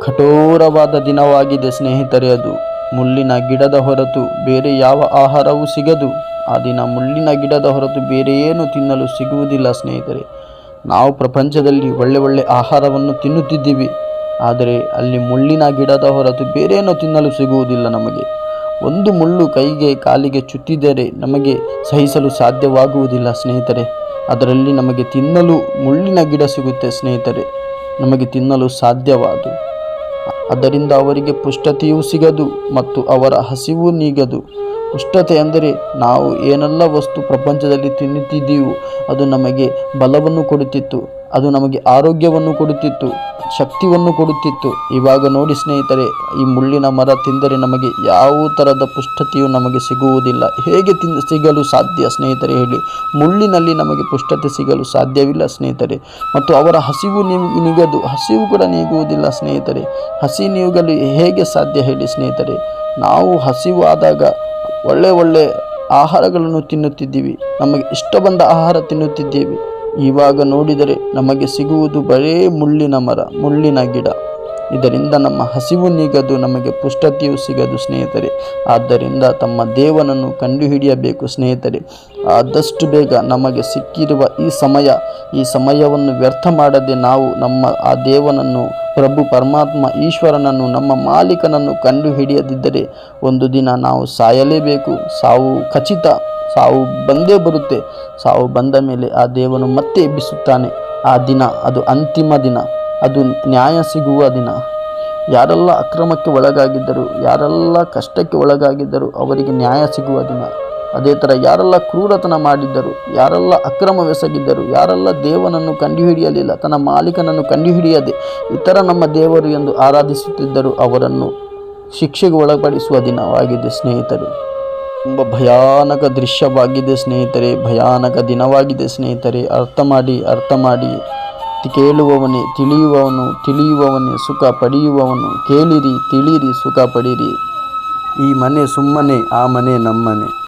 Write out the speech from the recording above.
ಕಠೋರವಾದ ದಿನವಾಗಿದೆ ಸ್ನೇಹಿತರೆ. ಅದು ಮುಳ್ಳಿನ ಗಿಡದ ಹೊರತು ಬೇರೆ ಯಾವ ಆಹಾರವೂ ಸಿಗದು. ಆ ದಿನ ಮುಳ್ಳಿನ ಗಿಡದ ಹೊರತು ಬೇರೆ ಏನು ತಿನ್ನಲು ಸಿಗುವುದಿಲ್ಲ ಸ್ನೇಹಿತರೆ. ನಾವು ಪ್ರಪಂಚದಲ್ಲಿ ಒಳ್ಳೆ ಆಹಾರವನ್ನು ತಿನ್ನುತ್ತಿದ್ದೀವಿ, ಆದರೆ ಅಲ್ಲಿ ಮುಳ್ಳಿನ ಗಿಡದ ಹೊರತು ಬೇರೇನೂ ತಿನ್ನಲು ಸಿಗುವುದಿಲ್ಲ ನಮಗೆ. ಒಂದು ಮುಳ್ಳು ಕೈಗೆ ಕಾಲಿಗೆ ಚುತ್ತಿದರೆ ನಮಗೆ ಸಹಿಸಲು ಸಾಧ್ಯವಾಗುವುದಿಲ್ಲ ಸ್ನೇಹಿತರೆ. ಅದರಲ್ಲಿ ನಮಗೆ ತಿನ್ನಲು ಮುಳ್ಳಿನ ಗಿಡ ಸಿಗುತ್ತೆ ಸ್ನೇಹಿತರೆ, ನಮಗೆ ತಿನ್ನಲು ಸಾಧ್ಯವಾದು. ಅದರಿಂದ ಅವರಿಗೆ ಪುಷ್ಟತೆಯೂ ಸಿಗದು ಮತ್ತು ಅವರ ಹಸಿವು ನೀಗದು. ಪುಷ್ಟತೆ ಅಂದರೆ ನಾವು ಏನೆಲ್ಲ ವಸ್ತು ಪ್ರಪಂಚದಲ್ಲಿ ತಿನ್ನುತ್ತಿದ್ದೀವೋ ಅದು ನಮಗೆ ಬಲವನ್ನು ಕೊಡುತ್ತಿತ್ತು, ಅದು ನಮಗೆ ಆರೋಗ್ಯವನ್ನು ಕೊಡುತ್ತಿತ್ತು, ಶಕ್ತಿಯನ್ನು ಕೊಡುತ್ತಿತ್ತು. ಇವಾಗ ನೋಡಿ ಸ್ನೇಹಿತರೆ, ಈ ಮುಳ್ಳಿನ ಮರ ತಿಂದರೆ ನಮಗೆ ಯಾವ ಥರದ ಪುಷ್ಟತೆಯೂ ನಮಗೆ ಸಿಗುವುದಿಲ್ಲ. ಹೇಗೆ ಸಿಗಲು ಸಾಧ್ಯ ಸ್ನೇಹಿತರೆ ಹೇಳಿ? ಮುಳ್ಳಿನಲ್ಲಿ ನಮಗೆ ಪುಷ್ಟತೆ ಸಿಗಲು ಸಾಧ್ಯವಿಲ್ಲ ಸ್ನೇಹಿತರೆ. ಮತ್ತು ಅವರ ಹಸಿವು ನೀಗದು, ಹಸಿವು ಕೂಡ ನೀಗುವುದಿಲ್ಲ ಸ್ನೇಹಿತರೆ. ಹಸಿ ನೀಗಲು ಹೇಗೆ ಸಾಧ್ಯ ಹೇಳಿ ಸ್ನೇಹಿತರೆ? ನಾವು ಹಸಿವು ಆದಾಗ ಒಳ್ಳೆ ಆಹಾರಗಳನ್ನು ತಿನ್ನುತ್ತಿದ್ದೀವಿ, ನಮಗೆ ಇಷ್ಟ ಬಂದ ಆಹಾರ ತಿನ್ನುತ್ತಿದ್ದೇವೆ. ಇವಾಗ ನೋಡಿದರೆ ನಮಗೆ ಸಿಗುವುದು ಬರೇ ಮುಳ್ಳಿನ ಮರ, ಮುಳ್ಳಿನ ಗಿಡ. ಇದರಿಂದ ನಮ್ಮ ಹಸಿವು ನೀಗದು, ನಮಗೆ ಪುಷ್ಟತೆಯೂ ಸಿಗದು ಸ್ನೇಹಿತರೆ. ಆದ್ದರಿಂದ ತಮ್ಮ ದೇವನನ್ನು ಕಂಡುಹಿಡಿಯಬೇಕು ಸ್ನೇಹಿತರೆ. ಆದಷ್ಟು ಬೇಗ ನಮಗೆ ಸಿಕ್ಕಿರುವ ಈ ಸಮಯವನ್ನು ವ್ಯರ್ಥ ಮಾಡದೆ ನಾವು ನಮ್ಮ ಆ ದೇವನನ್ನು, ಪ್ರಭು ಪರಮಾತ್ಮ ಈಶ್ವರನನ್ನು, ನಮ್ಮ ಮಾಲೀಕನನ್ನು ಕಂಡುಹಿಡಿಯದಿದ್ದರೆ ಒಂದು ದಿನ ನಾವು ಸಾಯಲೇಬೇಕು. ಸಾವು ಖಚಿತ, ಸಾವು ಬಂದೇ ಬರುತ್ತೆ. ಸಾವು ಬಂದ ಮೇಲೆ ಆ ದೇವನು ಮತ್ತೆ ಎಬ್ಬಿಸುತ್ತಾನೆ. ಆ ದಿನ ಅದು ಅಂತಿಮ ದಿನ, ಅದು ನ್ಯಾಯ ಸಿಗುವ ದಿನ. ಯಾರೆಲ್ಲ ಅಕ್ರಮಕ್ಕೆ ಒಳಗಾಗಿದ್ದರು, ಯಾರೆಲ್ಲ ಕಷ್ಟಕ್ಕೆ ಒಳಗಾಗಿದ್ದರು ಅವರಿಗೆ ನ್ಯಾಯ ಸಿಗುವ ದಿನ. ಅದೇ ಥರ ಯಾರೆಲ್ಲ ಕ್ರೂರತನ ಮಾಡಿದ್ದರು, ಯಾರೆಲ್ಲ ಅಕ್ರಮವೆಸಗಿದ್ದರು, ಯಾರೆಲ್ಲ ದೇವನನ್ನು ಕಂಡುಹಿಡಿಯಲಿಲ್ಲ, ತನ್ನ ಮಾಲೀಕನನ್ನು ಕಂಡುಹಿಡಿಯದೆ ಇತರ ನಮ್ಮ ದೇವರು ಎಂದು ಆರಾಧಿಸುತ್ತಿದ್ದರು, ಅವರನ್ನು ಶಿಕ್ಷೆಗೆ ಒಳಪಡಿಸುವ ದಿನವಾಗಿದೆ ಸ್ನೇಹಿತರೆ. ತುಂಬ ಭಯಾನಕ ದೃಶ್ಯವಾಗಿದೆ ಸ್ನೇಹಿತರೆ, ಭಯಾನಕ ದಿನವಾಗಿದೆ ಸ್ನೇಹಿತರೆ. ಅರ್ಥ ಮಾಡಿ ಕೇಳುವವನೇ ತಿಳಿಯುವವನೇ ಸುಖ ಪಡೆಯುವವನು. ಕೇಳಿರಿ, ತಿಳಿಯಿರಿ, ಸುಖ ಪಡೀರಿ. ಈ ಮನೆ ಸುಮ್ಮನೆ, ಆ ಮನೆ ನಮ್ಮನೆ.